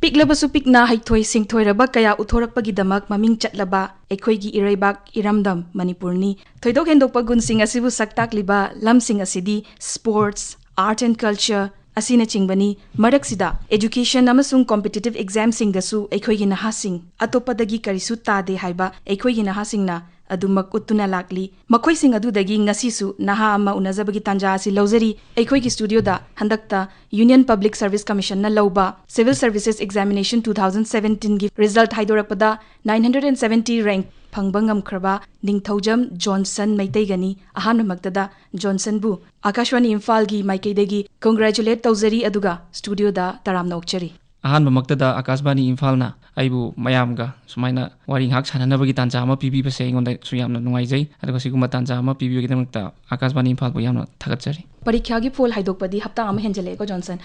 ꯄꯤꯛꯂꯕꯁꯨ ꯄꯤꯛꯅ ꯍꯩꯊꯣꯏ ꯁꯤꯡꯊꯣꯏꯔꯕ ꯀꯌꯥ ꯎꯠꯊꯣꯔꯛꯄꯒꯤꯗꯃꯛ ꯃꯃꯤꯡ ꯆꯠꯂꯕ ꯑꯩꯈꯣꯏꯒꯤ ꯏꯔꯩꯕꯥꯛ ꯏꯔꯝꯗꯝ ꯃꯅꯤꯄꯨꯔꯅꯤ ꯊꯣꯏꯗꯣꯛ ꯍꯦꯟꯗꯣꯛꯄ ꯒꯨꯟꯁꯤꯡ ꯑꯁꯤꯕꯨ ꯁꯛꯇꯥꯛꯂꯤꯕ ꯂꯝꯁꯤꯡ ꯑꯁꯤꯗꯤ ꯁ꯭ꯄꯣꯔꯠꯁ ꯑꯥꯔꯠ ꯑꯦꯟ ꯀꯜꯆꯔ ꯑꯁꯤꯅꯆꯤꯡꯕꯅꯤ ꯃꯔꯛꯁꯤꯗ ꯑꯦꯖꯨꯀꯦꯁꯟ ꯑꯃꯁꯨꯡ ꯀꯝꯄꯤꯇꯤꯇꯤꯚ ꯑꯦꯛꯖꯥꯝꯁꯤꯡꯗꯁꯨ ꯑꯩꯈꯣꯏꯒꯤ ꯅꯍꯥꯁꯤꯡ ꯑꯇꯣꯞꯄꯗꯒꯤ ꯀꯔꯤꯁꯨ ꯇꯥꯗꯦ ꯍꯥꯏꯕ ꯑꯩꯈꯣꯏꯒꯤ ꯅꯍꯥꯁꯤꯡꯅ ꯑꯗꯨꯃꯛ ꯎꯠꯇꯨꯅ ꯂꯥꯛꯂꯤ ꯃꯈꯣꯏꯁꯤꯡ ꯑꯗꯨꯗꯒꯤ ꯉꯁꯤꯁꯨ ꯅꯍꯥ ꯑꯃ ꯎꯅꯖꯕꯒꯤ ꯇꯥꯟꯖꯥ ꯑꯁꯤ ꯂꯧꯖꯔꯤ ꯑꯩꯈꯣꯏꯒꯤ ꯁ꯭ꯇꯨꯗꯤꯑꯣꯗ ꯍꯟꯗꯛꯇ ꯌꯨꯅꯤꯌꯟ ꯄꯕ꯭ꯂꯤꯛ ꯁꯔꯚꯤꯁ ꯀꯝꯃꯤꯁꯟꯅ ꯂꯧꯕ ꯁꯤꯚꯤꯜ ꯁꯔꯚꯤꯁꯦꯁ ꯑꯦꯛꯖꯥꯃꯤꯅꯦꯁꯟ 2017ꯒꯤ ꯔꯤꯖꯜꯠ ꯍꯥꯏꯗꯣꯔꯛꯄꯗ 970 ꯔꯦꯡꯛ ꯐꯪꯕ ꯉꯝꯈ꯭ꯔꯕ ꯅꯤꯡꯊꯧꯖꯝ ꯖꯣꯟꯁꯟ ꯃꯩꯇꯩꯒꯅꯤ ꯑꯍꯥꯟꯕꯃꯛꯇꯗ ꯖꯣꯟꯁꯟꯕꯨ ꯑꯥꯀꯥꯁꯋꯥꯅꯤ ꯏꯝꯐꯥꯜꯒꯤ ꯃꯥꯏꯀꯩꯗꯒꯤ ꯀꯣꯡꯒ꯭ꯔꯦꯆꯨꯂꯦꯠ ꯇꯧꯖꯔꯤ ꯑꯗꯨꯒ ꯁ꯭ꯇꯨꯗꯤꯑꯣꯗ ꯇꯔꯥꯝꯅ ꯑꯣꯛꯆꯔꯤ ꯑꯍꯥꯟꯕꯃꯛꯇꯗ ꯑꯥꯀꯥꯁꯕꯥꯅꯤ ꯏꯝꯐꯥꯜꯅ ꯑꯩꯕꯨ ꯃꯌꯥꯝꯒ ꯁꯨꯃꯥꯏꯅ ꯋꯥꯔꯤ ꯉꯥꯏꯍꯥꯛ ꯁꯥꯟꯅꯅꯕꯒꯤ ꯇꯥꯟꯖꯥ ꯑꯃ ꯄꯤꯕꯤꯕꯁꯦ ꯑꯩꯉꯣꯟꯗꯁꯨ ꯌꯥꯝꯅ ꯅꯨꯡꯉꯥꯏꯖꯩ ꯑꯗꯨꯒ ꯁꯤꯒꯨꯝꯕ ꯇꯥꯟꯖꯥ ꯑꯃ ꯄꯤꯕꯤꯕꯒꯤꯗꯃꯛꯇ ꯑꯥꯀꯥꯁꯕꯥꯅꯤ ꯏꯝꯐꯥꯜꯕꯨ ꯌꯥꯝꯅ ꯊꯥꯒꯠꯆꯔꯤ ꯄꯔꯤꯈ꯭ꯌꯥꯒꯤ ꯐꯣꯜ ꯍꯥꯏꯗꯣꯛꯄꯗꯤ ꯍꯞꯇꯥ ꯑꯃ ꯍꯦꯟꯖꯜꯂꯛꯑꯦꯀꯣ ꯖꯣꯟꯁꯟ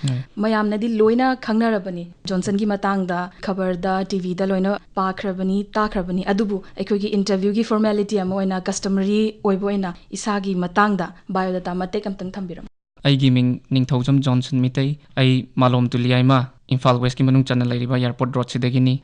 ꯃꯌꯥꯝꯅꯗꯤ ꯂꯣꯏꯅ ꯈꯪꯅꯔꯕꯅꯤ ꯖꯣꯟꯁꯟꯒꯤ ꯃꯇꯥꯡꯗ ꯈꯕꯔꯗ ꯇꯤꯚꯤꯗ ꯂꯣꯏꯅ ꯄꯥꯈ꯭ꯔꯕꯅꯤ ꯇꯥꯈ꯭ꯔꯕꯅꯤ ꯑꯗꯨꯕꯨ ꯑꯩꯈꯣꯏꯒꯤ ꯏꯟꯇꯔꯚ꯭ꯌꯨꯒꯤ ꯐꯣꯔꯃꯦꯂꯤꯇꯤ ꯑꯃ ꯑꯣꯏꯅ ꯀꯁꯇꯃꯔꯤ ꯑꯣꯏꯕ ꯑꯣꯏꯅ ꯏꯁꯥꯒꯤ ꯃꯇꯥꯡꯗ ꯕꯥꯏꯑꯣꯗꯥꯇꯥ ꯃꯇꯦꯛ ꯑꯃꯇꯪ ꯊꯝꯕꯤꯔꯝꯃꯨ ꯑꯩꯒꯤ ꯃꯤꯡ ꯅꯤꯡꯊꯧꯖꯝ ꯖꯣꯟꯁꯟ ꯃꯤꯇꯩ ꯑꯩ ꯃꯥꯂꯣꯝ ꯇꯨꯂꯤꯌꯥꯏꯃ ꯏꯝꯐꯥꯜ ꯋꯦꯁꯀꯤ ꯃꯅꯨꯡ ꯆꯟꯅ ꯂꯩꯔꯤꯕ ꯏꯌꯥꯔꯄꯣꯔꯠ ꯔꯣꯗꯁꯤꯗꯒꯤꯅꯤ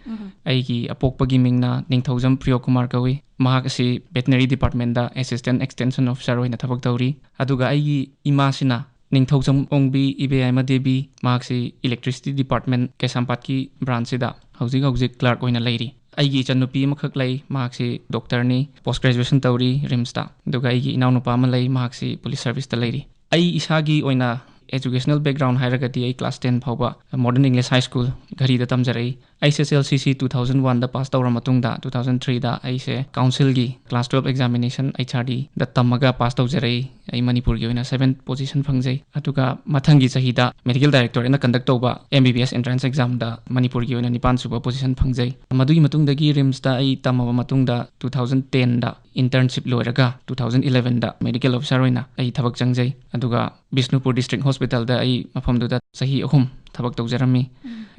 ꯑꯩꯒꯤ ꯑꯄꯣꯛꯄꯒꯤ ꯃꯤꯡꯅ ꯅꯤꯡꯊꯧꯖꯝ ꯄ꯭ꯔꯤꯌꯣꯀꯨꯃꯥꯔ ꯀꯧꯏ ꯃꯍꯥꯛ ꯑꯁꯤ ꯚꯦꯇꯅꯔꯤ ꯗꯤꯄꯥꯔꯠꯃꯦꯟꯇꯗ ꯑꯦꯁꯤꯁꯇꯦꯟꯠ ꯑꯦꯛꯁꯇꯦꯟꯁꯟ ꯑꯣꯐꯤꯁꯥꯔ ꯑꯣꯏꯅ ꯊꯕꯛ ꯇꯧꯔꯤ ꯑꯗꯨꯒ ꯑꯩꯒꯤ ꯏꯃꯥꯁꯤꯅ ꯅꯤꯡꯊꯧꯖꯝ ꯑꯣꯡꯕꯤ ꯏꯕꯦꯌꯥꯏꯃ ꯗꯦꯕꯤ ꯃꯍꯥꯛꯁꯤ ꯏꯂꯦꯛꯇ꯭ꯔꯤꯁꯤꯇꯤ ꯗꯤꯄꯥꯔꯠꯃꯦꯟꯠ ꯀꯩꯁꯥꯝꯄꯥꯠꯀꯤ ꯕ꯭ꯔꯥꯟꯆꯁꯤꯗ ꯍꯧꯖꯤꯛ ꯀ꯭ꯂꯥꯔꯛ ꯑꯣꯏꯅ ꯂꯩꯔꯤ ꯑꯩꯒꯤ ꯏꯆꯟꯅꯨꯄꯤ ꯑꯃꯈꯛ ꯂꯩ ꯃꯍꯥꯛꯁꯤ ꯗꯣꯛꯇꯔꯅꯤ ꯄꯣꯁꯠ ꯒ꯭ꯔꯦꯖꯨꯑꯦꯁꯟ ꯇꯧꯔꯤ ꯔꯤꯝꯁꯇ ꯑꯗꯨꯒ ꯑꯩꯒꯤ ꯏꯅꯥꯎꯅꯨꯄꯥ ꯑꯃ ꯂꯩ ꯃꯍꯥꯛꯁꯤ ꯄꯨꯂꯤꯁ ꯁꯔꯚꯤꯁꯇ ꯂꯩꯔꯤ ꯑꯩ ꯏꯁꯥꯒꯤ ꯑꯣꯏꯅ एजुकेशनल बैकग्राउंड हायरगदी आई क्लास 10 फाउबा मॉडर्न इंग्लिश हाई स्कूल घरीदा तमजरई ISSLCC 2001 दा पास तौर मतुंगदा 2003 दा आइसे काउंसिल की क्लास 12 एग्जामिनेशन HRD दा तमगा पास तौजरई आई मणिपुर की ओइना 7th पोजीशन फंगजई अतुगा मथंगी चहीदा मेडिकल डायरेक्टर एना कंडक्ट तौबा MBBS एंट्रेंस एग्जाम दा मणिपुर की ओइना 9 सुबा पोजीशन फंगजई मदुगी मतुंगदगी रिम्स दा आई तमबा मतुंगदा 2010 दा इंटर्नशिप लोरगा 2011 दा मेडिकल ऑफिसर ओइना आई थबक चंगजई अदुगा बिष्णुपुर डिस्ट्रिक्ट हॉस्पिटल दा आई मफमदुदा सही अहुम थबक तौजरमी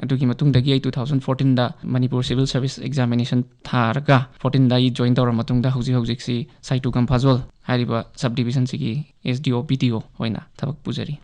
अदुगी मतुंगदगी आई 2014 दा मणिपुर सिविल सर्विस एग्जामिनेशन थारगा 14 दा आई जॉइन तौर मतुंगदा हौजिक सी साइटु कंफाजोल हारिबा सब डिविजन सिगी SDO PTO होइना थबक पुजरी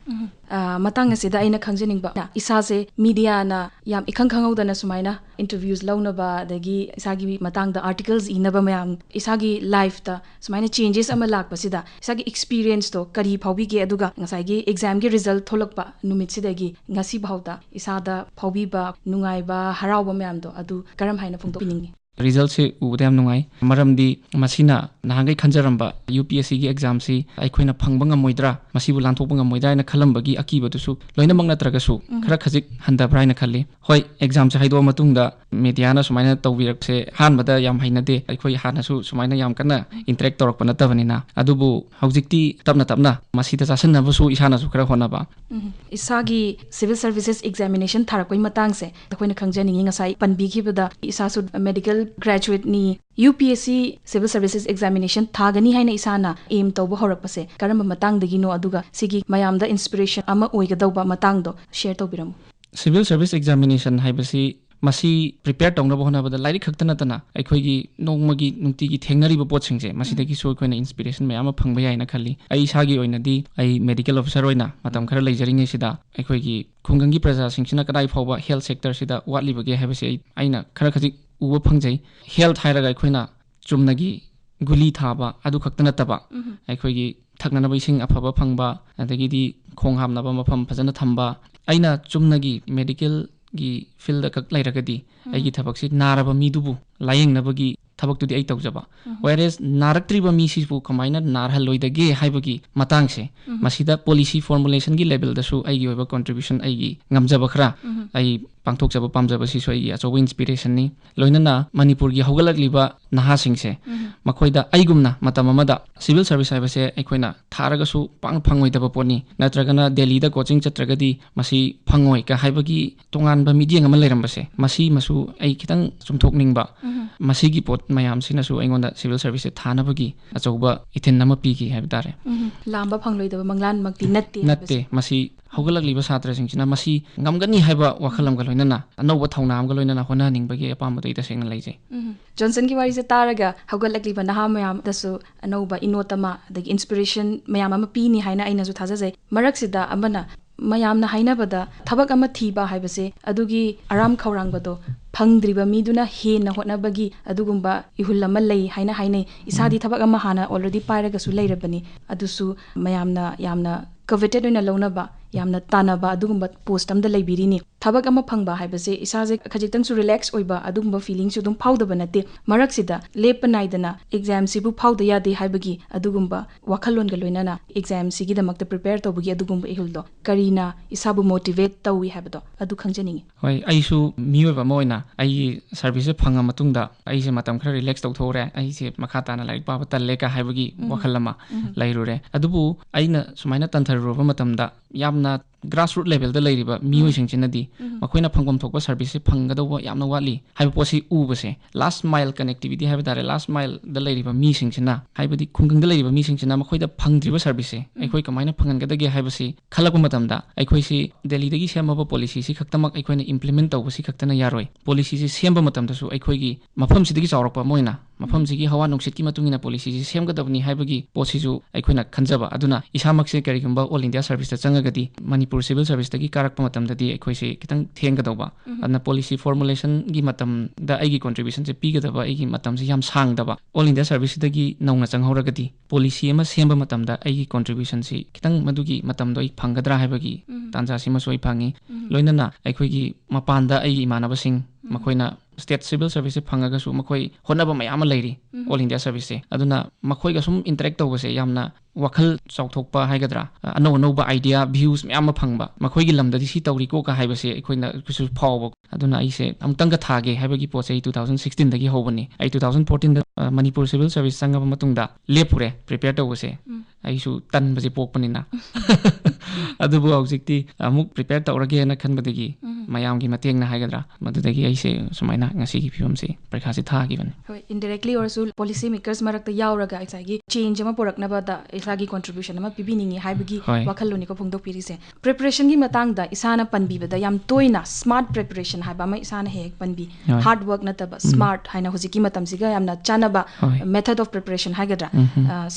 मतंग असिदा आइना खंजनिंगबा इसासे मीडिया ना याम इखंग खंगौदना सुमाइना इंटरव्यूज लौनबा दगी इसागी मतंगदा आर्टिकल्स इनबा मयाम इसागी लाइफ ता सुमाइना चेंजेस अमा लाकबसिदा इसागी एक्सपीरियंस तो करी फाउबीगे अदुगा ngसाइगी एग्जाम की रिजल्ट थोलकपा नुमितसिदगी ngasi भाउदा इसादा फाउबीबा नुंगाइबा हराउबा मयाम दो अदु करम हाइना फोंदोपिनिंगी रिजल्ट से उबदम नुंगाई मरमदी मसिना नांगै खंजरंबा UPSC की एग्जाम सी अखोइना फंगबंगा मोइद्रा मसिबु लांथोकबंगा मोइद्रा ना खलंबगी अकीबदुसु लोइनमंग नत्रगसु खरा खजिक हंदब्राइना खल्ली होय एग्जाम से हाइदो मतुंगदा मीडियाना सुमाइना तौबिरकसे हानबदा याम हाइनदे अखोइ हानसु सुमाइना याम कन्ना इंटरेक्ट तौरक नतबनिना अदुबु हौजिकती तबना मसिदा चासनबसु इसानासु खरा होनबा इसागी सिविल सर्विसेज एग्जामिनेशन थारकोइ मतंगसे अखोइना खंजनिंगी ngасai panbikhibada isasu medical graduate ni UPSC civil services examination thagani haina isana aim tawba horakpase karamba matang dagi no aduga sigi mayamda inspiration ama oigadawba matang do share tawbiram civil service examination haibasi Masih prepare तौनब होनबदा like खक्तना तना अखोइगी नोंगमगी नुंतिगी थेंगनरिबो पोतसिंगजे मसीदगी सो अखोइना inspiration मयाम फंगबा याइना खल्ली आई इसागी ओइनादी आई medical officer ओइना मतम खरा लेजरिंगे सिदा अखोइगी खुंगंगी प्रजा सिंगसिना कदाइ फावबा health sector सिदा वाटलिबगे हाबसे आइना खरा खजिक उबो फंगजै हेल्थ हाइरगा अखोइना चुमनगी गुली थाबा अदु खक्तना तबा अखोइगी थक्ननबा इसिंग अफबा फंगबा अदगिदी खोंग हामनबा मफम फजना थंबा आइना चुमनगी मेडिकल की फील्ड कक लाइरगदी आइगी थबकसी नारबा मीदुबु लायेंगनबगी थबकतुदी आई तौजबा वेरेस नारक्त्रिबा मीसिबु कमाइना नारहलोइदगे हाइबगी मतंगसे मसिदा पॉलिसी फॉर्मुलेशन की लेवल दसु आइगी ओइबा कंट्रीब्यूशन आइगी ngамजबा खरा आई पांथोकजबा पामजबा सिसो आइगी अचौबा इंस्पिरेशन नि लोइनना मणिपुर की हौगलकलिबा नहासिंगसे मखोइदा आइगुमना मतममदा सिविल सर्विस हाइबसे अखोइना थारगसु पांग फंगोइदबा पोनी नत्रगना दिल्ली दा कोचिंग चत्रगदी मसी फंगोइ का हाइबगी तोंगानबा मीडियम अमा लेरमबसे मसी मसु आई खितंग चुमथोकनिंगबा मसीगी पोट मयाम सिनसु अइगोंदा सिविल सर्विस से थानबगी अचौबा इथिन नम piggy हाइबदारे Lamba फंगलोइदबा मंगलान मक्ति नत्ते Masih हौगलकलिबा छात्रसिंगसिना Masih ngamgani haiba wakalamga loinana anouba thaunamga loinana hona ningbagi apamadu ita sengna leijai Johnson ki wari se taraga haugalakliba naha mayam dasu anouba inotama dagi inspiration mayam ama pini haina aina su thajajai maraksida amana mayamna hainabada thabak ama thiba haibase adugi aram khawrangbado phangdriba miduna hena hotnabagi adugumba ihul ama lei haina hainai isadi thabak ama hana already pairaga su leirabani adusu mayamna yamna coveted oina launaba yamna tanaba adugumba post amda leibirini thabak ama phangba haibase isaje khajitang su relax oiba adugumba feeling su dum phawdaba nate marak sida lepa naidana exam sibu phawda yade haibagi adugumba wakhalon ga loinana exam sigi damakta prepare tobagi adugumba ihuldo karina isabu motivate tawi habdo adu khangjaningi hoi aisu miyoba moina ai service phanga matungda aise matam khara relax tawthore aise makha tana like baba talle ka haibagi wakhalama lairure adubu aina sumaina tantharuba matamda yamna grassroots level da leiriba miyo singchinadi makoina phangom thokba service phangadawa yamna wali haiba posi ubase last mile connectivity haiba dare last mile da leiriba mi singchina haibadi khunggang da leiriba mi singchina makoida phangdriba service aikoi kamaina phangangadage haibasi khalakpa matamda aikoi si delhi dagi semaba policy si khaktamak aikoina implement tawbasi khaktana yaroi policy si semba matamda su aikoi gi mafam sidagi chawrakpa moina mafam sigi hawa nungsit ki matungina policy si semgadabni haibagi posi su aikoina khanjaba aduna isamakse karigumba all india service ta changagadi manipur civil service tagi karakpa matamdadi aikoi si kitang thenggadaba adna policy formulation gi matam da aigi contribution se pigadaba aigi matam se yam sangdaba all india service tagi nauna changhoragadi policy ama semba matamda aigi contribution si kitang madugi matamdo ai phanggadra haibagi tanja sima soi phangi loinana aikoi gi mapanda aigi manabasing makoina state civil service phangaga su makoi honaba mayama leiri all india service aduna makoi ga sum interact tawbase yamna wakhal chawthokpa haigadra ano ba idea views mayama phangba makoi gi lamdadi si tawri ko ka haibase aikoina kusu phawba aduna aise amtanga thage haibagi pochei 2016 dagi hobani ai 2014 da manipur civil service sangaba matungda lepure prepare tawbase aisu tanbaje pokpanina adubu objecti amuk prepare tawrage na khanbadagi mayamgi mateng na haigadra madudagi aise sumaina ngasi gi phimse parikha se tha giban hoi indirectly also policy makers marakta yauraga isagi change ama poraknaba da isagi contribution ama pibiningi haibagi wakhaloni ko phongdok pirise preparation gi matang da isana panbibada yam toina smart preparation haiba ma isana hek panbi hard work nataba smart haina hojiki matam siga yamna chanaba method of preparation haigadra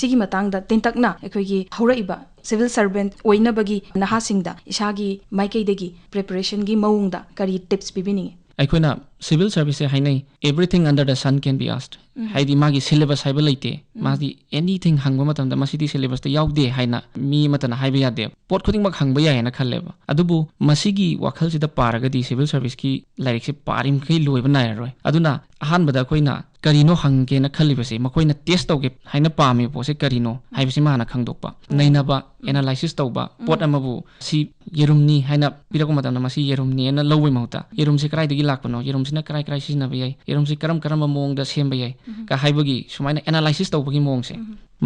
sigi matang da tintakna ekhoigi hauraiba civil servant oinabagi nahasingda isagi maikeidagi preparation gi maungda kari tips pibiningi aikoina civil service hainai everything under the sun can be asked haidi magi syllabus haiba leite magi anything hangba matamda masidi syllabus ta yaude haina mi matana haiba yade pot khuding mak hangba yae na khalleba adubu masigi wakhal sida paragadi civil service ki like se parim kai loiba na roi aduna ahan bada koina karino hangge na khallibase makoina test tawge haina pami pose karino haibasi mana khangdokpa nainaba analysis tawba pot amabu si yerumni haina pirako matamna masi yerumni ena lowai mauta yerum se krai dagi lakpano yerum sina krai krai sina bayai yerum se karam karam mong da sem bayai ka haibagi sumaina analysis tawbagi mong se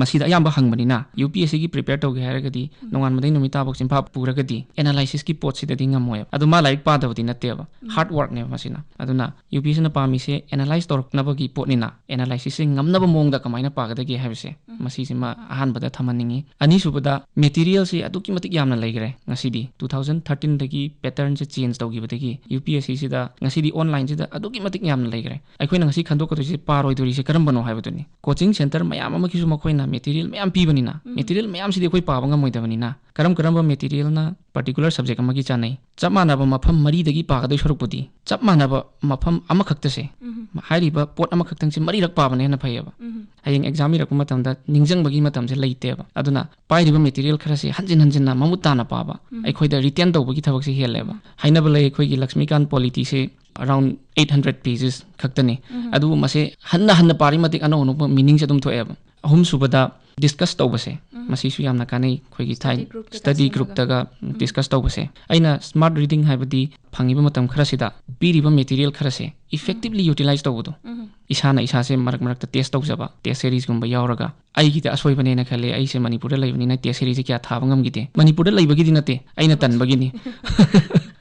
masida yamba hangbanina UPSC gi prepare tawge haragadi nongan madai numita bok simpa puragadi analysis ki pot sida dinga moy aduma like pa dawdi nateba hard work ne masina aduna UPSC na pami se analyze torknabagi potnina analysis se ngamna ba mong da kamaina pagadagi habse masi sima ahan bada thamaningi ani subada material se aduki matik yamna laigre ngasidi 2013 dagi pattern se change tawgi badagi UPSC sida ngasidi online sida aduki matik yamna laigre aikoina ngasi khandok ko se paroi duri se karam bano haibaduni coaching center mayam ama kisu makoina material mayam pibanina material mayam sidi koi pabanga moidabanina karam karam material na particular subject amagi chanai chamana ba mafam mari dagi pagadoi sorokpudi chamana ba mafam amakhakta se hairiba pot amakhakhtang se mari rak pabane na phayaba hayeng exam rak matamda ningjang bagi matam se leiteba aduna pairiba material khara se hanjin hanjin na mamutta na paba aikhoida retain tawbagi thabak se heleba hainaba lei khoi Lakshmikant polity se around 800 pages khaktani adu mase hanna pari matik ano no meaning se dum thoeba ahum subada discuss tawbase masi su yamna kanai khoi gi thai study group taga discuss tawbase aina smart reading haibadi phangiba matam khara sida piriba material khara se effectively utilize tawbudo isana isa se marak ta test tawjaba test series gumba yauraga ai gi ta asoi bane na khale ai se manipur da laibani na test series kya thabangam gite manipur da laibagi dinate aina tanbagi ni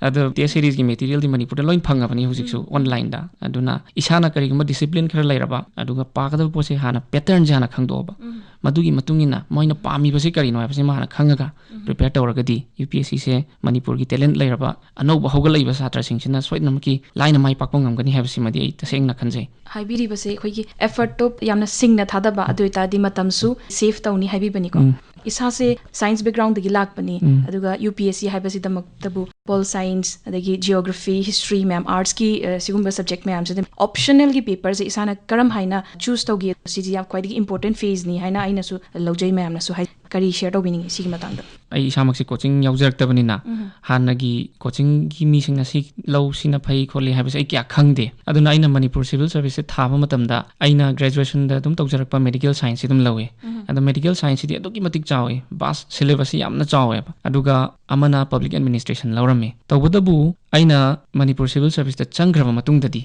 ado test series gi material di manipur da loin phangabani hujiksu online da aduna isana kari gumba discipline khara lairaba aduga pagada pose hana pattern jana khangdoba ꯃꯗꯨꯒꯤ ꯃꯇꯨꯡ ꯏꯟꯅ ꯃꯣꯏꯅ ꯄꯥꯝꯃꯤꯕꯁꯤ ꯀꯔꯤꯅꯣ ꯍꯥꯏꯕꯁꯤ ꯃꯥꯅ ꯈꯪꯉꯒ prepare ꯇꯧꯔꯒꯗꯤ UPSC ꯁꯦ ꯃꯅꯤꯄꯨꯔꯒꯤ ꯇꯦꯂꯦꯟꯠ ꯂꯩꯔꯕ ꯑꯅꯧꯕ ꯍꯧꯒꯠꯂꯛꯏꯕ ꯁꯥꯇ꯭ꯔꯁꯤꯡꯁꯤꯅ ꯁꯣꯏꯗꯅꯃꯛꯀꯤ ꯂꯥꯏꯅ ꯃꯥꯏ ꯄꯥꯛꯄ ꯉꯝꯒꯅꯤ ꯍꯥꯏꯕꯁꯤꯃꯗꯤ ꯑꯩ ꯇꯁꯦꯡꯅ ꯈꯟꯖꯩ ꯍꯥꯏꯕꯤꯔꯤꯕꯁꯦ ꯑꯩꯈꯣꯏꯒꯤ ꯑꯦꯐꯔꯠꯇꯣ ꯌꯥꯝꯅ ꯁꯤꯡꯅ ꯊꯥꯗꯕ ꯑꯗꯨ ꯑꯣꯏꯇꯥꯔꯗꯤ ꯃꯇꯝꯁꯨ ꯁꯦꯐ ꯇꯧꯅꯤ ꯍꯥꯏꯕꯤꯕꯅꯤꯀꯣ ꯏꯁꯥꯁꯦ ꯁꯥꯏꯟꯁ ꯕꯦꯛꯒ꯭ꯔꯥꯎꯟꯗꯒꯤ ꯂꯥꯛꯄꯅꯤ ꯑꯗꯨꯒ UPSC ꯍꯥꯏꯕꯁꯤꯗꯃꯛꯇꯕꯨ ꯄꯣꯜ ꯁꯥꯏꯟꯁ ꯑꯗꯒꯤ ꯖꯤꯑꯣꯒ꯭ꯔꯥꯐꯤ ꯍꯤꯁꯇ꯭री ꯃꯌꯥꯝ आर्ट्सकी सिगुम्बा सब्जेक्ट मैमसे ऑप्शनल की पेपर से इसाना करम हाइना चूज तौगी सिजी याम क्वाइदगी इंपोर्टेंट फेज नि हाइना आइनासु लौजै मैमनासु हाइ करी शेयर तौबिनिंग सिगी मतंगदा आई इसामक्सी कोचिंग याउजरक्तबनिना हानगी कोचिंग की मीसिंग असि लौसिना फै खोले हाबसे आई क्या खंगदे अदुना आइना मणिपुर सिविल सर्विस से थाबा मतमदा आइना ग्रेजुएशन दा दुम तौजरकपा मेडिकल साइंस सिदुम लवे अदा मेडिकल साइंस सिदी अदुकी मतिक चावे बास सिलेबस यामना चावे अदुगा अमना पब्लिक एडमिनिस्ट्रेशन लौरमे तौबदबु आइना मणिपुर सिविल सर्विस दा चंग्रब मतुंगददी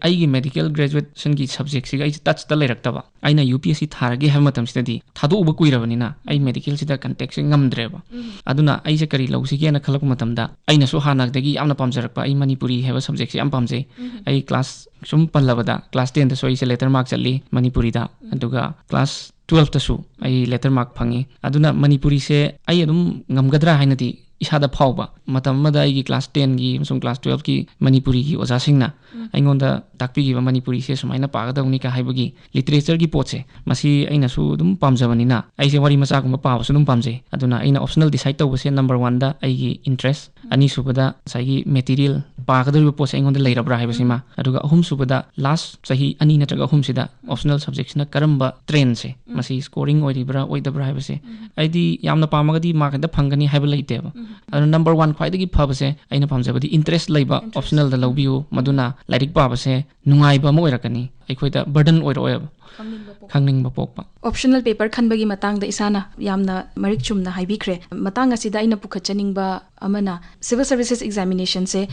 आइगी मेडिकल ग्रेजुएशन की सब्जेक्ट सिगा आई टच ता लेरक्तबा आइना UPSC थारगे हाब मतम सिददी थादोबा कुइरबनिना आई मेडिकल सिदा कंटेक्ट से ngамद्रेबा अदुना आई से करी लौसिगे ना खलक मतमदा आइना सो हानागदगी यामना पामजरकपा आई मणिपुरी हेबा सब्जेक्ट से याम पामजे आई क्लास सुम पल्लबदा क्लास 10 दा सोई से लेटर मार्क चली मणिपुरी दा अदुगा क्लास 12 तसु आई लेटर मार्क फंगी अदुना मणिपुरी से आई अदुम ngамगद्रा हाइनदी इसादा फावबा मतमदा आई क्लास 10 की अमसुम क्लास 12 की मणिपुरी की ओजासिंगना आइंगोंदा ताकपीगिबा मणिपुरी से सुमाइना पागदौनी का हाइबगी लिटरेचर की पोचे मसी आइनासु दुम पामजबनिना आइसे वारी मचागुम पाबसु दुम पामजे अदुना आइना ऑप्शनल डिसाइड तौबसे नंबर 1 दा आइगी इंटरेस्ट अनि सुबदा साइगी मटेरियल पागदरिबा पोचे आइंगोंदा लेरबरा हाइबसिमा अदुगा अहुम सुबदा लास्ट सही अनि नत्रगा अहुम सिदा ऑप्शनल सब्जेक्ट्स ना करम्बा ट्रेन से मसी स्कोरिंग ओइरिबरा ओइदबरा हाइबसे आइदी यामना पामगदी मार्क दा फंगनी हाइब लैतेबा अदु नंबर 1 ख्वाइदगी फबसे आइना पामजबदी इंटरेस्ट लैबा ऑप्शनल दा लौबियो मदुना लाइरिक पाबसे नुंगाइबा म ओइरकनी अइखोइदा बर्डन ओइरोएब खंगनिंगबा पोकपा ऑप्शनल पेपर खनबगी मतांगदा इसाना यामना मरिक चुमना हाइबिख्रे मतांग असिदा आइना पुखचनिंगबा अमना सिविल सर्विसेज एग्जामिनेशन से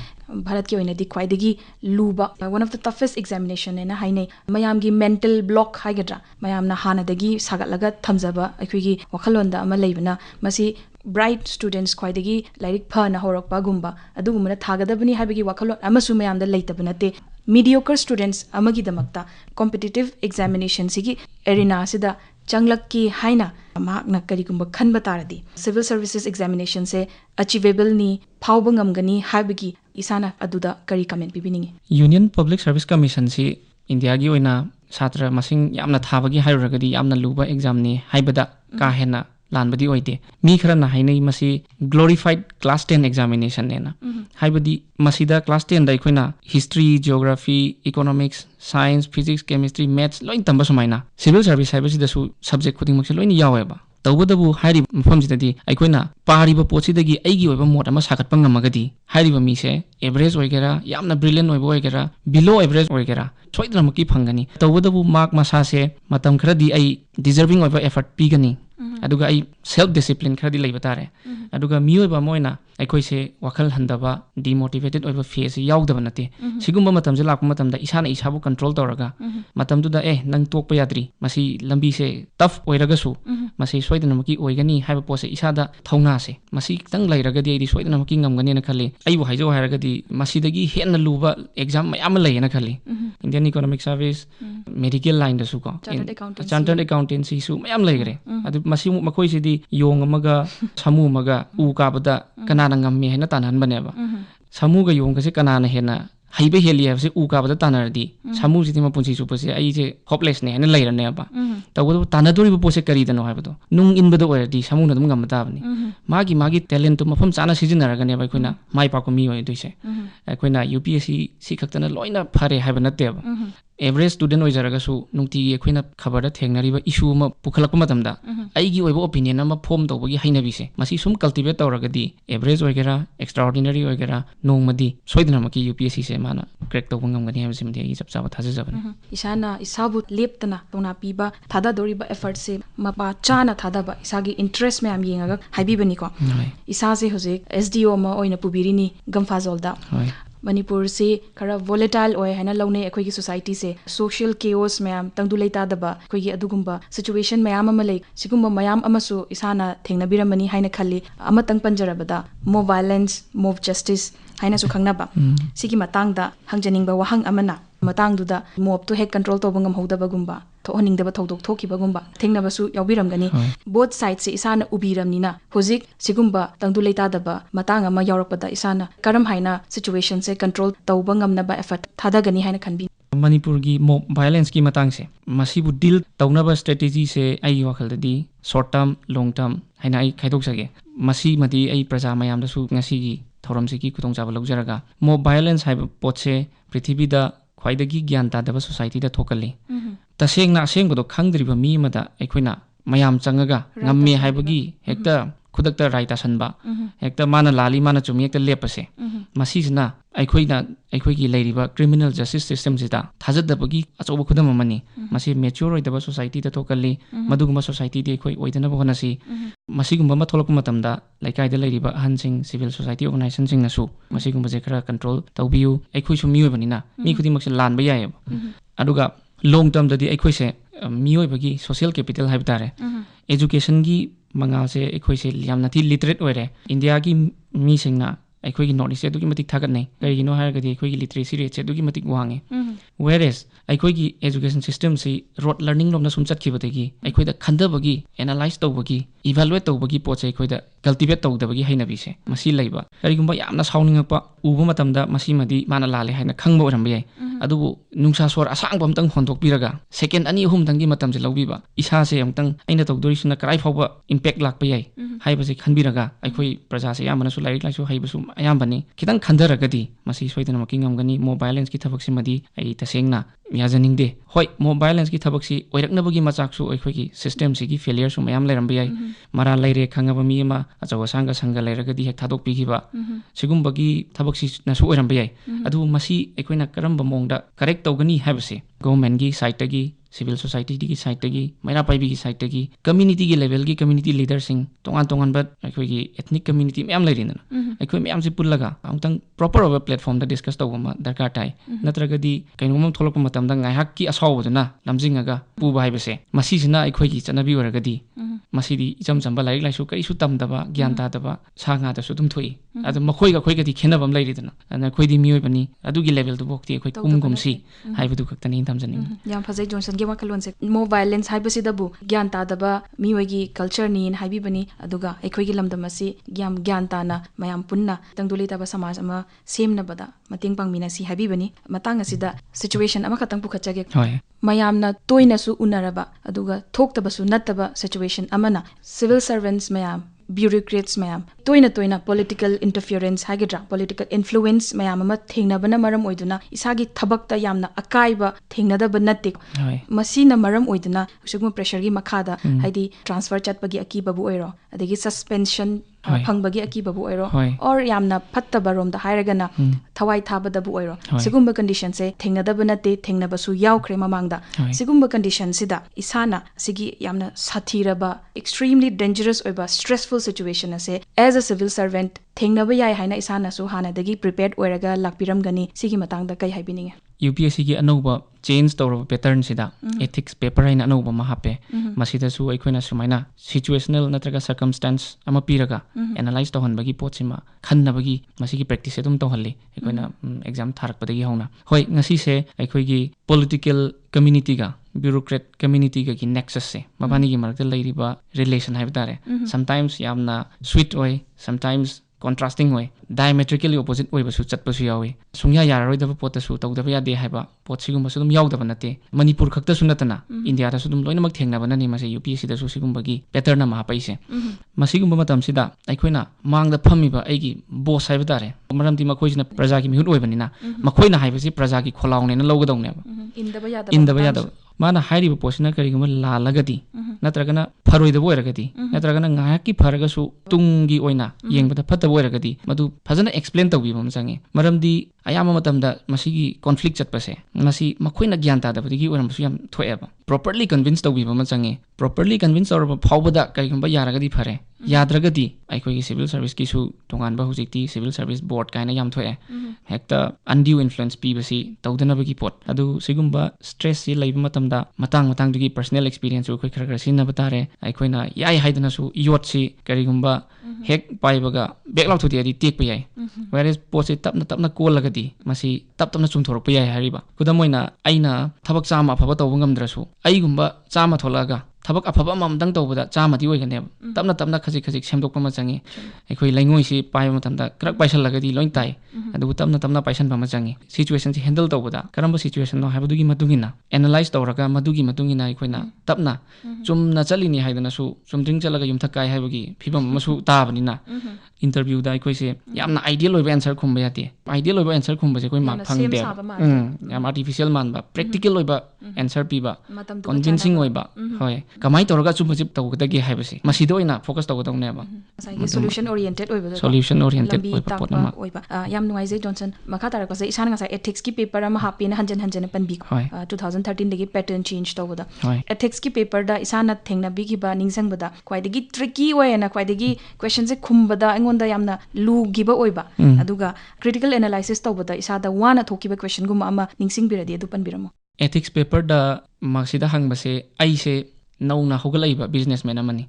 भारत की ओइनादि ख्वाइदगी लूबा one of the toughest examination एना हाइने मयामगी मेंटल ब्लॉक हाइगद्रा मयामना हानादगी सागतलगा थमजबा अखोइगी वखलोंदा अमा लेबना मसी ब्राइट स्टूडेंट्स ख्वाइदगी लाइरिक फना होरकपा गुम्बा अदुगुमना थागदबनी हाइबगी वखलोन अमसु मयामदा लेतबनते मीडियोकर स्टूडेंट्स अमगी दमक्ता कॉम्पिटिटिव एग्जामिनेशन सिगी एरिना सिदा चंगलक्की हाइना माकना करिगुम्बा खनबा तारदी सिविल सर्विसेज एग्जामिनेशन से अचीवेबल नि फावबा ngамगनी हाइबगी इसाना अदुदा करी कमेंट पिबिनिंगी यूनियन पब्लिक सर्विस कमीशन से इंडिया की ओइना छात्र मसिंग यामना थाबगी हाइरगदी यामना लुबा एग्जाम नि हाइबदा का हेना लानबदी ओइते मी खरना हाइनै मसी ग्लोरीफाइड क्लास 10 एग्जामिनेशन नेना हाइबदी मसीदा क्लास 10 दा इखोइना history geography economics science physics chemistry maths लोइन तंबा सुमाइना सिविल सर्विस हाइबसिदसु सब्जेक्ट खुदिंग मक्से लोइन यावेबा तौबदबु हाइरि मफमसिददी अइखोइना पारिबा पोचिदगी अइगी ओइबा मोड अमा सागतपा ngамगदी हाइरिबा मीसे एवरेज ओइगेरा यामना ब्रिलियंट ओइबा ओइगेरा बिलो एवरेज ओइगेरा सोइदनमकी फंगनी तौबदबु मार्क मसासे मतम खरदी अइ डिजर्विंग ओइबा एफर्ट पीगनी अदुगा आई सेल्फ डिसिप्लिन खरदी लैबा तारे अदुगा मियोइबा मोइना अइखोइसे वखल हंदबा डिमोटिवेटेड ओइबा फेस याउदबा नते सिगुम्बा मतमजे लाकपा मतमदा इसाना इसाबु कंट्रोल तौरगा मतमदुदा नंग तोकपा याद्री मसी लंबी से टफ ओइरगसु मसी सोइदनमकी ओइगनी हाइबा पोसे इसादा थौनासे मसी तंग लैरगदी आइदी सोइदनमकी ngамगनी न खले आइबु हाइजो हाइरगदी मसीदगी हेन लुबा एग्जाम मयाम लैना खले Indian economic service medical line दसु को चार्टर्ड अकाउंटेंसी सु मयाम लैगरे अदु मसी मखोइसिदी योंग अमगा सामु अमगा उ काबदा कनाना ngамमे हेना तानहनबनेबा सामुगा योंगसे कनाना हेना हाइबे हेली हाबसे उ काबदा तानरदी सामु सिति मपुंसी सुपसे आइजे होपलेस ने हेना लैरनेबा तबो तानदोरिबो पोसे करिदनो हाबदो नुंग इनबदो ओरदी सामुना दम ngамताबनी मागी टैलेंट तो मफम चाना सिजिनरगनेबा अखोइना माइ पाको मी ओइ दुइसे अखोइना UPSC सि खक्तना लोइना फरे हाबा नतेबा एवरेज स्टूडेंट ओइजरगसु नुंगती अखोइना खबरदा थेंगनरिबा इशू म पुखलकपा मतमदा आइगी ओइबो ओपिनियन अमा फॉर्म तौबगी हाइनबिसे मसी सुम कल्टिवेट तौरगदी एवरेज ओइगेरा एक्स्ट्राऑर्डिनरी ओइगेरा नोंगमदी सोइदनमकी UPSC से माना क्रैक तौबा ngамगनी हाबसिमदि आइ जबचाबा थाजजबनी इसाना इसाबु लेप्तना तोना पीबा थादा दोरिबा एफर्ट से मपा चाना थादाबा इसागी इंटरेस्ट मैम येंगागा हाइबिबनीको इसासे होजे SDO मा ओइना पुबिरिनी गमफाजोलदा मणिपुर से खरा वोलेटाइल ओय हैना लौने अखोइगी सोसाइटी से सोशल केओस मैम तंगदु लेतादबा अखोइगी अदुगुम्बा सिचुएशन मैम अमा लै सिगुम्बा मैम अमसु इसाना थेंगनबिरमनी हाइना खल्ली अमतंग पंजरबदा मो वायलेंस मो जस्टिस हाइना सु खंगनाबा सिगी मतंगदा हंगजनिंगबा वहंग अमना matangduda mob to hek control to bangam hodabagumba thohaningdaba thodok thokibagumba thengnabasu yawbiramgani both sides se isana ubiramnina hozik sigumba tangdu leitadaba matang ama yawrakpada isana karam haina situation se control tawbangamnaba effort thadagani haina khanbi Manipur ki mob violence ki matang se masibu deal tawnaba strategy se ai wakhaldi short term long term haina ai khaidok sage masi mati ai praja mayam da su ngasi gi thoram se ki kutong jaba lawjaraga mob violence hai pot se prithvi da khwaidagi gyan ta daba society da thokali tasengna asengbodo khangdriba mi mada aikhoina mayam changaga ngamme haibagi hekta khudakta raita sanba hekta mana lali mana chumi hekta lepase masisna aikhoigi leiriba criminal justice system sida thajadabagi achoba khudam amani masi mature oidaba society da thokali maduguma society de khoi oidana bonasi masigumba ma tholok matamda laikai da leiriba hansing civil society organization sing nasu masigumba je khara control tawbiu aikhoi su mioi banina mi khudimak se lanba yai aduga long term dadi aikhoi se mioi bagi social capital haibtare education gi mangal se aikhoi se yamna thi literate oire india gi mi singna aikhoi gi knowledge se dugi matik thagat nei kari no har gadi aikhoi gi literacy rate se dugi matik wange whereas aikhoi gi education system se rote learning lomna sum chat khibadegi aikhoi da khandabagi analyze tawbagi evaluate tawbagi poche aikhoi da cultivate tawdabagi hainabi se masi laiba kari gumba yamna sawningpa ubu matamda masi madi mana lale haina khangba orambe yai adubu nungsa sor asang bamtang hondok piraga second ani hum tangi matam je lawbiba isa se amtang aina tawdorisna karai fawba impact lakpa yai haiba se khanbiraga aikhoi praja se yamana su laik laisu haibasu ayambani kitang khandaragadi masi soidana making amgani mobile violence ki thabak simadi ai tasengna yajaningde hoi mobile violence ki thabak si oiraknabagi machak su aikhoi system si gi failure su mayam lairam yai mara laire khangaba mi ma achawa sanga sanga lairagadi hek thadok pigiba sigumbagi thabak si na su oiram yai adu masi aikoina karamba mongda correct tawgani habase government gi side gi civil society ki side gi maira paibi ki side gi community gi level gi community leader sing tongan but aikoi gi ethnic community mayam lairina aikoi mayam si pullaga amtang proper over platform da discuss tawma darkar tai natragadi kainumam tholok matamda ngaihak ki asawbuduna lamjingaga puba haibase masi sina aikoi gi chanabi oragadi masidi ijam jamba laik laisu kai su tamdaba gyan ta daba sanga da su dum thoi adu makhoi ga khoi ga di khenabam lairidana ana khoi di mioi bani adu gi level du bokti khoi kumgum si haibudu kaktani tamjani yam phajai johnson ge makalon se mo violence haibasi dabu gyan ta daba mioi gi culture ni haibi bani aduga ekhoi gi lamdam asi gyan ta na mayam punna tangduli taba samaj ama semna bada mating pangmina si haibi bani matang asida situation ama khatang pukhachage mayamna toina su unaraba aduga thoktabasu nattaba situation amana civil servants mayam bureaucrats mayam toina political interference hagedra political influence mayam ama thengnabana maram oiduna isagi thabakta yamna akaiba thengnadaba natte masina maram oiduna sugum pressure gi makhada haidi transfer chatpagi akibabu oiro adegi suspension phangbagi akibabu oiro or yamna phattaba romda hairagana thawai thabadabu oiro sigumba condition se thengnadaba natte thengnabasu yawkhre mamangda sigumba condition sida isana sigi yamna sathiraba extremely dangerous oiba stressful situation ase as a civil servant thengnaba yai haina isana su hana dagi prepared oiraga lakpiramgani sigi matangda kai haibininge UPSC ki anouba change tawraba pattern sida ethics paper haina anouba mahape masida su aikoina sumaina situational natraga circumstance ama piraga analyze tawhanbagi potsima khannabagi masigi practice edum tawhalli aikoina exam tharakpadagi hauna hoi ngasi se aikoigi political community ga bureaucrat community ga ki nexus se mabani gi marakta lairiba relation haibtare sometimes yamna sweet oi sometimes contrasting way diametrically opposite way basu chatpasu yawi sungya yararoi daba pot su tawdaba yade haiba pot sigum basu dum yawdaba nate manipur khakta su natana india da su dum loina mak thengna banani mase UPSC da su sigum bagi pattern ma paise masigum matam sida aikoina mangda phamiba aigi boss haiba tare maramti makhoi na praja ki mihut oibanina makhoina haibasi praja ki kholaung ne lawgadawne indaba yadaba mana hairiba posina kariguma lalagadi natragana pharoidaba oiragadi natragana ngahaki pharaga su tungi oina yengbada phattaba oiragadi madu phajana explain tawbiba mchange maramdi ayama matamda masigi conflict chatpase masi makhoina gyan ta dabadi oiramsu yam thoeba properly convince tawbiba mchange properly convince orba phawbada karigumba yaragadi phare yadragadi aikoi civil service ki su tongan ba hujikti civil service board kaina yam thoe hekta undue influence pi basi tawdana bagi pot adu sigumba stress si laiba matamda matang dugi personal experience ko khara sin na batare aikoina yai haidana su yot si karigumba hek paibaga bek lau thuti adi tek pa yai whereas post tapna tapna kol lagadi masi tapna chungthorok pa yai hariba kudamoina aina thabak chama phaba tawba ngamdrasu aigumba chama tholaga thabak afaba mamdang tawbada chama ti oigane tapna tapna khajik khajik semdokpa ma changi ekhoi laingoi si pai matamda krak paisal lagadi loin tai adu tapna tapna paisan ba ma changi situation si handle tawbada karamba situation no habadugi matungina analyze tawraga madugi matungina ekhoina tapna chumna chalini haidana su chumdring chalaga yumthak kai haibagi phibam masu tabanina interview da ekhoi se yamna ideal oiba answer khumba yate ideal oiba answer khumba je koi mark phangde yam artificial manba practical oiba answer piba convincing oiba hoy kamai tawraga chumjip tawgdagi haibase masida oina focus tawgdawne ba solution oriented oiba solution oriented oiba potna oiba yam nuai je Johnson makha tarak se isan nga sa ethics ki paper ama hapina hanjan hanjan panbi 2013 dagi pattern change tawda ethics ki paper da isana thengna bi ki ba ningsang bada kwaidagi tricky oina kwaidagi question je khumbada engonda yamna lu giba oiba aduga critical analysis tawbada isada wana thokiba question gum ama ningsing biradi adu panbiramo ethics paper da maksida hangbase aise nauna hogalaiba businessman amani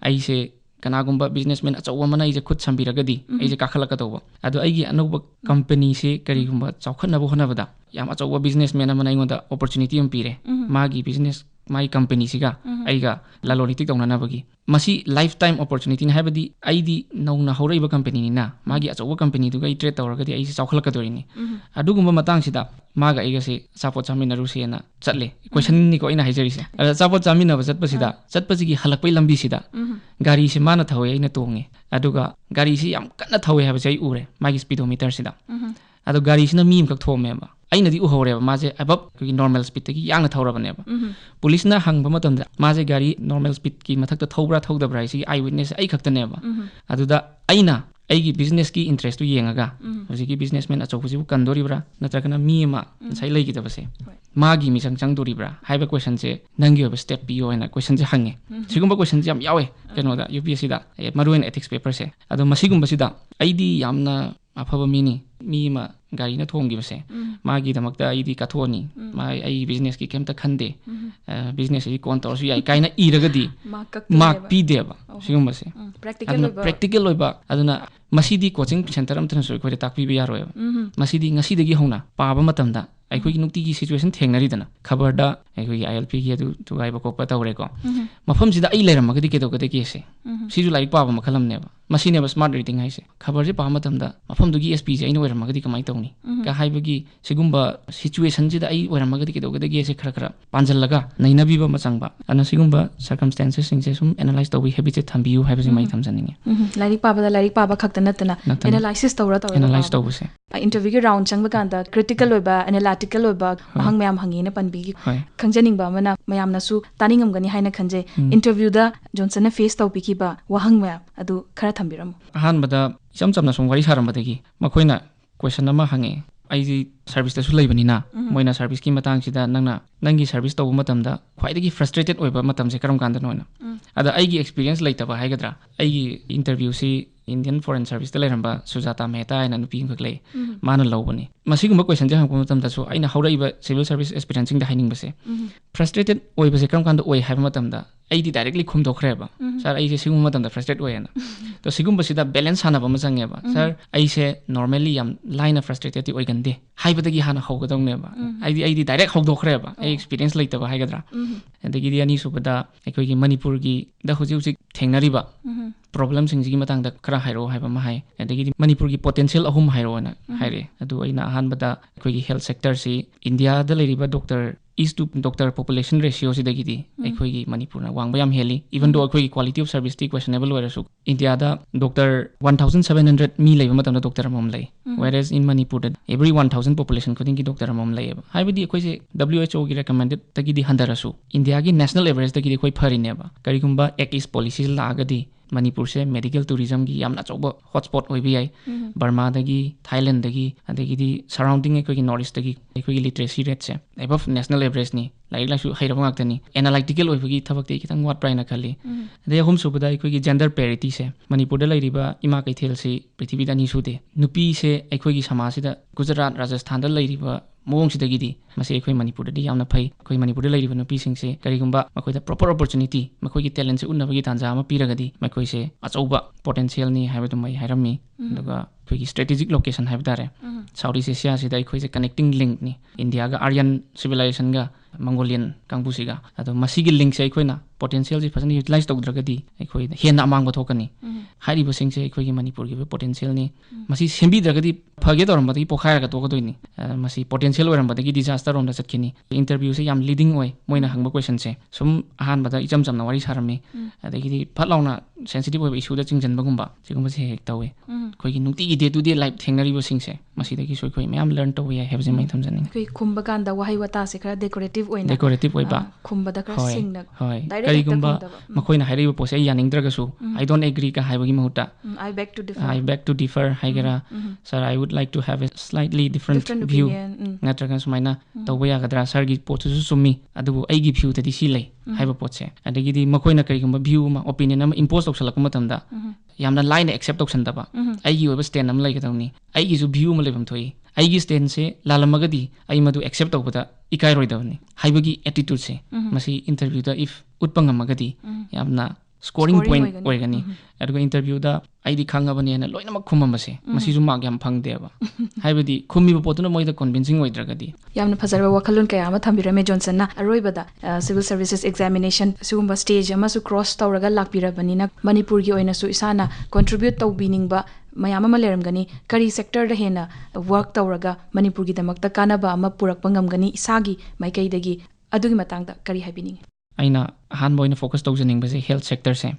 aise kanagumba businessman achawa mana ije khut sambiragadi aise kakhalaka tawba adu aigi anuba company se karigumba chawkhanna bo honabada yam achawa businessman amana ingonda opportunity am pire magi business my company siga aiga lalonitik tawna bagi masi lifetime opportunity na habadi aidi nauna horaiba company ni na magi achawa company du gai trade tawragadi aise chawkhalaka dorini adugumba matang sida maga aiga se support chamina rusena chatle question ni ko ina haijari se support chamina ba chatpa sida chatpa gi halakpai lambi sida gari se mana thawe ina tonge aduga gari se yam kanna thawe haba jai ure magi speedometer sida adu gari sina mi amkak thome ba aina di uhore ba maje above ki normal speed ki yang thawra bane ba police na hangba matamda maje gari normal speed ki mathak ta thawbra thawdabra isi eye witness ai khakta ne ba aduda aina aigi business ki interest tu yengaga hoji ki businessman achauji bu kandoribra natragana mi ma sai legi dabase magi mi changchang doribra haiba question je nangi oba step pi oina question je hange sigumba question je am yawe keno da UPSC da maruin ethics paper se adu masigumba sida aidi yamna afaba mini mi ma gari na thongi base magi damakta aidi kathoni mai ai business ki kemta khande business yi kon tor su yai kaina iragadi mark pi deba sigumba se practical loiba aduna masidi coaching center am tan so khoi takpi bi yaro masidi ngasi degi hona paba matamda akhoi nukti gi situation thengnari dana khabar da akhoi ILP gi adu tu gai ba ko pata ore ko mafam sida ai leram magadi ke to ke ke se siju lai pa ba makhalam ne ba masine ba smart reading hai se khabar je pa matamda mafam du gi SP je ai no magadi kamai tawni ka hai bagi sigumba situation sida ai ora magadi ke to ke se khara khara panjal laga naina bi ba machangba ana sigumba circumstances sing se sum analyze to we habit thambiu hai ba mai thamjaninge larik pa ba khakta natna analysis tawra analyze to se interview gi round changba kanda critical oiba analytical oiba mahang mayam hangina panbi gi khangjaning ba mana mayam na su taningam gani haina khanje interview da Johnson na face tawpi ki ba wahang mayam adu khara thambiram han bada cham chamna song wari saram badagi makoina question ama hange ai service ta su leibani na moina service ki matang sida nangna nangi service tawu matamda khwaidagi frustrated oiba matam se karam kanda noina ada aigi experience laitaba haigadra aigi interview si Indian Foreign Service ta leiramba Sujata Mehta ina nupi ngak lei mana lawbani masigumba question je hangpa matamda su aina hauraiba civil service experiencing da haining base frustrated oiba se karam kanda oi haiba matamda aidi directly khum dokhreba sir ai se sigumba matamda frustrated oina to sigumba sida balance hana ba machange ba sir ai se normally yam line of frustrated oi gande haibadagi hana haugadong ba aidi direct haudokreba ai experience laitaba haigadra adagi di ani subada ekoi gi Manipur gi da huji thengnariba problem sing gi matang da kra hairo haiba ma hai adagi Manipur gi potential ahum hairo na haire adu aina han bada ekoi gi health sector si India da leriba doctor is to doctor population ratio si dagi di ekoi gi Manipur na wangba yam heli even though ekoi gi quality of service ti questionable wera su India da doctor 1700 mi leiba matam da doctor amam lei whereas in Manipur da every 1000 population khuding gi doctor amam lei ba haibadi ekoi se WHO gi recommended tagi di handarasu India gi national average tagi di ekoi pharine ba karigumba act is policies la agadi Manipur se medical tourism gi yamna choba hotspot oi bi ai Burma dagi Thailand dagi adagi di surrounding ekoi gi north dagi ekoi gi literacy rate se above national average ni lai la su hairaba ngak tani analytical oi gi thabak te kitang wat praina khali de hum subada ekoi gi gender parity se Manipur da lairiba ima kaithel se prithvi da ni su de nupi se ekoi gi samaj da Gujarat Rajasthan da lairiba ꯃꯑꯣꯡꯁꯤꯗꯒꯤꯗꯤ ꯃꯁꯤ ꯑꯩꯈꯣꯏ ꯃꯅꯤꯄꯨꯔꯗꯗꯤ ꯌꯥꯝꯅ ꯐꯩ ꯑꯩꯈꯣꯏ ꯃꯅꯤꯄꯨꯔꯗ ꯂꯩꯔꯤꯕ ꯅꯨꯄꯤꯁꯤꯡꯁꯦ ꯀꯔꯤꯒꯨꯝꯕ ꯃꯈꯣꯏꯗ ꯄ꯭ꯔꯣꯄꯔ ꯑꯣꯄꯣꯔꯆꯨꯅꯤꯇꯤ ꯃꯈꯣꯏꯒꯤ ꯇꯦꯂꯦꯟꯁꯦ ꯎꯠꯅꯕꯒꯤ ꯇꯥꯟꯖꯥ ꯑꯃ ꯄꯤꯔꯒꯗꯤ ꯃꯈꯣꯏꯁꯦ ꯑꯆꯧꯕ ꯄꯣꯇꯦꯟꯁꯤꯌꯦꯜꯅꯤ ꯍꯥꯏꯕꯗꯨꯃ ꯑꯩ ꯍꯥꯏꯔꯝꯃꯤ ꯑꯗꯨꯒ ꯑꯩꯈꯣꯏꯒꯤ ꯁ꯭ꯇ꯭ꯔꯦꯇꯦꯖꯤꯛ ꯂꯣꯀꯦꯁꯟ ꯍꯥꯏꯕ ꯇꯥꯔꯦ ꯁꯥꯎꯠ ꯏꯁ ꯑꯦꯁꯤꯌꯥꯁꯤꯗ ꯑꯩꯈꯣꯏꯁꯦ ꯀꯅꯦꯛꯇꯤꯡ ꯂꯤꯡꯛꯅꯤ ꯏꯟꯗꯤꯌꯥꯒ ꯑꯥꯔꯌꯟ ꯁꯤꯚꯤꯂꯥꯏꯖꯦꯁꯟꯒ ꯃꯪꯒꯣꯂꯤꯌꯟ ꯀꯥꯡꯕꯨꯁꯤꯒ ꯑꯗꯣ ꯃꯁꯤꯒꯤ ꯂꯤꯡꯛꯁꯦ ꯑꯩꯈꯣꯏꯅ ꯄꯣꯇꯦꯟꯁꯤꯌꯦꯜꯁꯦ ꯐꯖꯅ ꯌꯨꯇꯤꯂꯥꯏꯁ ꯇꯧꯗ꯭ꯔꯒꯗꯤ ꯑꯩꯈꯣꯏꯗ ꯍꯦꯟꯅ ꯑꯃꯥꯡꯕ ꯊꯣꯛꯀꯅꯤ ꯍꯥꯏꯔꯤꯕꯁꯤꯡꯁꯦ ꯑꯩꯈꯣꯏꯒꯤ ꯃꯅꯤꯄꯨꯔꯒꯤ ꯑꯣꯏꯕ ꯄꯣꯇꯦꯟꯁꯤꯌꯦꯜꯅꯤ ꯃꯁꯤ ꯁꯦꯝꯕꯤꯗ꯭ꯔꯒꯗꯤ ꯐꯒꯦ ꯇꯧꯔꯝꯕꯗꯒꯤ ꯄꯣꯛꯈꯥꯏꯔꯒ ꯇꯣꯛꯀꯗꯣꯏꯅꯤ ꯃꯁꯤ ꯄꯣꯇꯦꯟꯁꯤꯌꯦꯜ ꯑꯣꯏꯔꯝꯕꯗꯒꯤ ꯗꯤꯖꯥꯁꯇꯔꯔꯣꯝꯗ ꯆꯠꯈꯤꯅꯤ ꯏꯟꯇꯔꯚ꯭ꯌꯨꯁꯦ ꯌꯥꯝ ꯂꯤꯗꯤꯡ ꯑꯣꯏ ꯃꯣꯏꯅ ꯍꯪꯕ ꯀꯣꯏꯁꯟꯁꯦ ꯁꯨꯝ ꯑꯍꯥꯟꯕꯗ ꯏꯆꯝ ꯆꯝꯅ ꯋꯥꯔꯤ ꯁꯥꯔꯝꯃꯤ ꯑꯗꯒꯤꯗꯤ ꯐꯠ ꯂꯥꯎꯅ ꯁꯦꯟꯁꯤꯇꯤꯚ ꯑꯣꯏꯕ ꯏꯁꯨꯗ ꯆꯤꯡꯁꯤꯟꯕꯒꯨꯝꯕ ꯁꯤꯒꯨꯝꯕꯁꯦ ꯍꯦꯛ ꯇꯧꯋꯤ ꯑꯩꯈꯣꯏꯒꯤ ꯅꯨꯡꯇꯤꯒꯤ ꯗꯦ ꯇꯨ ꯗꯦ ꯂꯥꯏꯐ ꯊꯦꯡꯅꯔꯤꯕꯁꯤꯡꯁꯦ ꯃꯁꯤꯗꯒꯤꯁꯨ ꯑꯩꯈꯣꯏ ꯃꯌꯥꯝ ꯂꯔꯟ ꯇꯧꯕ ꯌꯥꯏ ꯍꯥꯏꯕꯁꯦ ꯑꯩ ꯊꯝꯖꯅꯤꯡꯉꯤ ꯑꯩꯈꯣꯏ ꯈꯨꯝꯕ ꯀꯥꯟꯗ ꯋꯥꯍꯩ ꯋꯥꯇꯥꯁꯦ ꯈꯔ ꯗꯦꯀꯣꯔꯦꯇꯤꯚ ꯑꯣꯏꯕ ꯈꯨꯝꯕꯗ ꯈꯔ ꯁꯤꯡꯅ ꯍꯣꯏ ꯗꯥꯏꯔꯦꯛ ꯍꯦꯛꯇ ꯀꯔꯤꯒꯨꯝꯕ ꯈꯨꯝꯗꯕ ꯃꯈꯣꯏꯅ ꯍꯥꯏꯔꯤꯕ ꯄꯣꯠꯁꯦ ꯑꯩ ꯌꯥꯅꯤꯡꯗ꯭ꯔꯒꯁꯨ ꯑꯥꯏ ꯗꯣꯟꯠ ꯑꯦꯒ꯭ꯔꯤ ꯀ ꯍꯥꯏꯕꯒꯤ ꯃꯍꯨꯠꯇ I beg to I differ. beg to differ ꯍꯥꯏꯒꯦꯔꯥ sir I would like to have a slightly different view opinion. ꯅꯠꯇ꯭ꯔꯒ ꯁꯨꯃꯥꯏꯅ ꯇꯧꯕ ꯌꯥꯒꯗ꯭ꯔꯥ ꯁꯥꯔꯒꯤ ꯄꯣꯠꯇꯨꯁꯨ ꯆꯨꯝꯃꯤ ꯑꯗꯨꯕꯨ ꯑꯩꯒꯤ ꯚ꯭ꯌꯨꯗꯗꯤ ꯁꯤ ꯂꯩ ꯍꯥꯏꯕ ꯄꯣꯠꯁꯦ ꯑꯗꯒꯤꯗꯤ ꯃꯈꯣꯏꯅ ꯀꯔꯤꯒꯨꯝꯕ ꯚ꯭ꯌꯨ ꯑꯃ ꯑꯣꯄꯤꯅꯤꯌꯟ ꯑꯃ ꯏꯝꯄꯣꯖ ꯇꯧꯁꯜꯂꯛꯄ ꯃꯇꯝꯗ ꯌꯥꯝꯅ ꯂꯥꯏꯅ ꯑꯦꯛꯁꯦꯞ ꯇꯧꯁꯟꯗꯕ ꯑꯩꯒꯤ ꯑꯣꯏꯕ ꯁ꯭ꯇꯦꯟ ꯑꯃ ꯂꯩꯒꯗꯧꯅꯤ ꯑꯩꯒꯤꯁꯨ ꯚ꯭ꯌꯨ ꯑꯃ ꯂꯩꯐꯝ ꯊꯣꯛꯏ ꯑꯩꯒꯤ ꯁ꯭ꯇꯦꯟꯁꯦ ꯂꯥꯜꯂꯝꯃꯒꯗꯤ ꯑꯩ ꯃꯗꯨ ꯑꯦꯛꯁꯦꯞ ꯇꯧꯕꯗ ꯏꯀꯥꯏꯔꯣꯏꯗꯕꯅꯤ ꯍꯥꯏꯕꯒꯤ ꯑꯦꯇꯤꯇ꯭ꯌꯨꯠꯁꯦ ꯃꯁꯤ ꯏꯟꯇꯔꯚ꯭ꯌꯨꯗ ꯏꯐ ꯎꯠꯄ ꯉꯝꯃꯒꯗꯤ ꯌꯥꯝꯅ स्कोरिंग पॉइंट ओइगनी अदुगा इंटरव्यू दा आइदी खांगाबनेना लोइनमक खुममबसे मसिजु मार्क याम फंगदेबा हाइबदी खुमिबो पोतुना मोइदा कन्विन्सिंग ओइद्रगदी यामना फजरबा वखलुन कया अमा थंबिरमे जॉनसन ना अरोइबदा सिविल सर्विसेस एग्जामिनेशन सुगुम्बा स्टेज अमा सु क्रॉस तौरगा लाकपिरबनिना मणिपुर गी ओइना सु इसाना कंट्रीब्यूट तौबिनिंगबा मयाम अमा लेरमगनी करी सेक्टर दा हेना वर्क तौरगा मणिपुर गी दमकता कानाबा अमा पुरकपा ngamgani इसागी माइकैदगी अदुगी मतंगदा करी हाइबिनिंग अना अहम फोकस तौजनिंगबसे हेल्थ सेक्टर से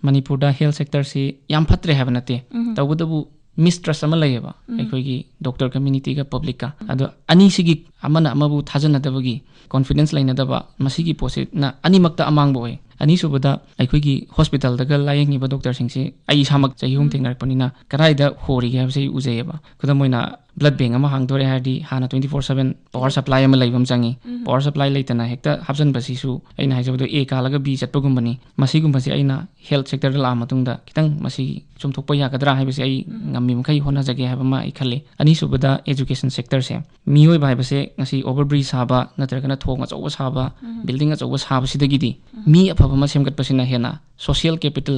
मणिपुर हेल्थ सेक्टर से याम फत्रे है नते तबदबु मिसट्रस्ट अमा लैयबा अखोइगी डॉक्टर कम्युनिटी का पब्लिक का अदो अनीसिगी अमना अमबु थाजनदबगी कॉन्फिडेंस लैनदबा मसिगी पोसे ना अनीमक्ता अमांगबो है अनीसुबदा अखोइगी हॉस्पिटल दगा लायंगिबा डॉक्टर सिंगसे आई सामक चाहिहुम थेंगरपनिना कराइदा होरिगे हबसे उजेयबा खुदमोइना ब्लड बैंक अमा हांगदोरे हादी हाना 24/7 पावर सप्लाई अमा लैबम चंगी पावर सप्लाई लेतना हेक्ता हाबजन बसिसु अइना हाइजबदो ए कालगा बी चटपगुमबनी मसिगुमबसे अइना हेल्थ सेक्टर ला मतुंगदा कितंग मसि चुमथोकपा यागदरा हाइबसे अइ ngami मखै होना जगे हाबमा अइ खले अनीसुबदा एजुकेशन सेक्टर से मियोय भाइबसे ngasi ओवरब्रिज साबा नत्रगना थोंग अचौबा साबा बिल्डिंग अचौबा साबसिदगिदी मी अफबमा सेमगतपसिना हेना सोशल कैपिटल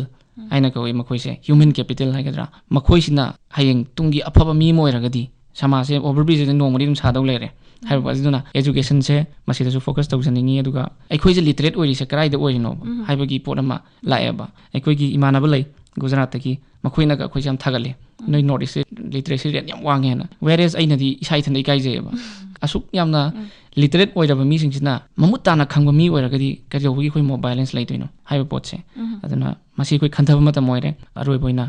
आइना कवै मखोइसे ह्यूमन कैपिटल हाइगदरा मखोइसिना हायेंग तुंगी अफबा मी मोइरगदी समाजे ओवरब्रिज ने नोंगमदि दुम सादौ लेरे हाइबदिना एजुकेशन से मसिदसु फोकस तौजनिंगी अदुगा अखोइजे लिटरेट ओइरिसे कराइदा ओइरिनो हाइबगी पोटमा लाएबा अखोइगी इमानबा लै गुजरात की मखोइना का अखोइसे याम थागले नोइ नॉर्थ ईस्ट लिटरेसी रेट याम वांगेना वेरेज अइनदी इसाइ थन इकाइजेबा असुक यामना लिटरेट ओइरबा मीसिंगसिना ममुत ताना खंगबा मी ओइरगदी करियोबगी खोइ मोबाइलेंस लैतोइनो हाइबा पोटसे अदुना मसि खोइ खंथबा मत मोइरे अरोइबोइना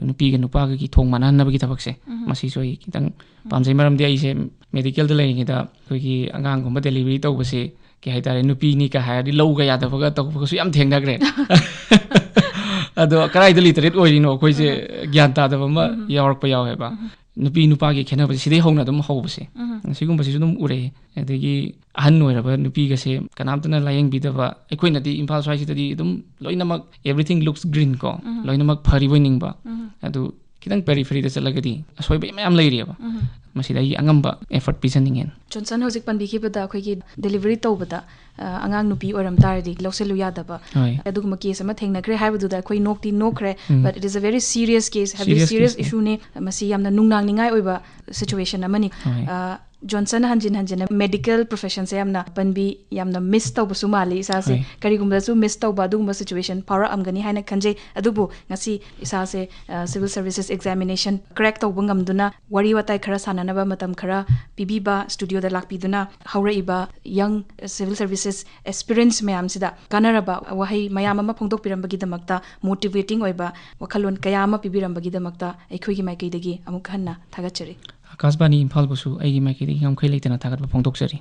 नुपीगे नुपागी थोंग मानहनबगी थबकसे मसि सोइ कितंग पामजै मरमदि आइसे मेडिकल द लैगिदा खोइगी अंगांगुम्बा डिलीवरी तौबसे के हाइतारे नुपीनी का हायरदि लौगा यादबगा तौबगसु याम थेंगनाग्रे अदो कराइदा लिटरेट ओइरिनो खोइसे ज्ञान तादबमा यावरकपा यावेबा नुपी नुपागी खेनबसे सिदे हौना दुम हौबसे सिगुम्बसिसु दुम उरे अदगी अहन ओइरबा नुपीगसे कनामतना लायंग बिदबा अखोइनदि इम्फाल स्वाइसिदि दुम लोइनमक एवरीथिंग लुक्स ग्रीन को लोइनमक फरिबोइनिंगबा अदु कितंग पेरिफेरीदा चलगदी असोइबे मयाम लैरियबा मसिदाई अंगंबा एफर्ट पिसनिंगेन जॉनसन हौजिक पनबिखिबदा अखोइगी डिलीवरी तौबदा अंगांग नुपी ओरम तारदि लौसेलु यादबा अदुगुम केस अमा थेंगनग्रे हाइबदुदा अखोइ नोक्ति नोखरे but it is a very serious case heavy serious issue ने मसि यामना नुंगनांगनिंगाय ओइबा सिचुएशन अमनी जॉनसन हंजिन हंजिन मेडिकल प्रोफेशन से यामना पनबी यामना मिस तौबसु माले इसासे करिगुमदासु मिस तौबा अदुगुम सिचुएशन पावर अमगनी हाइना खंजे अदुबु ngasi इसासे सिविल सर्विसेस एग्जामिनेशन क्रैक तौबा ngamduna wari watai khara sananaba matam khara pibiba studio da lakpiduna hauraiba young civil services experience mayam sida kanaraba wahai mayam ama phongdok pirambagi damakta motivating oiba wakhalon kayama pibirambagi damakta aikhoigi maikaidagi amuk hanna thagachari Akashvani Imphal बुसु आइगी माइकेदी ngam khai leitana thagat ba phongdok jari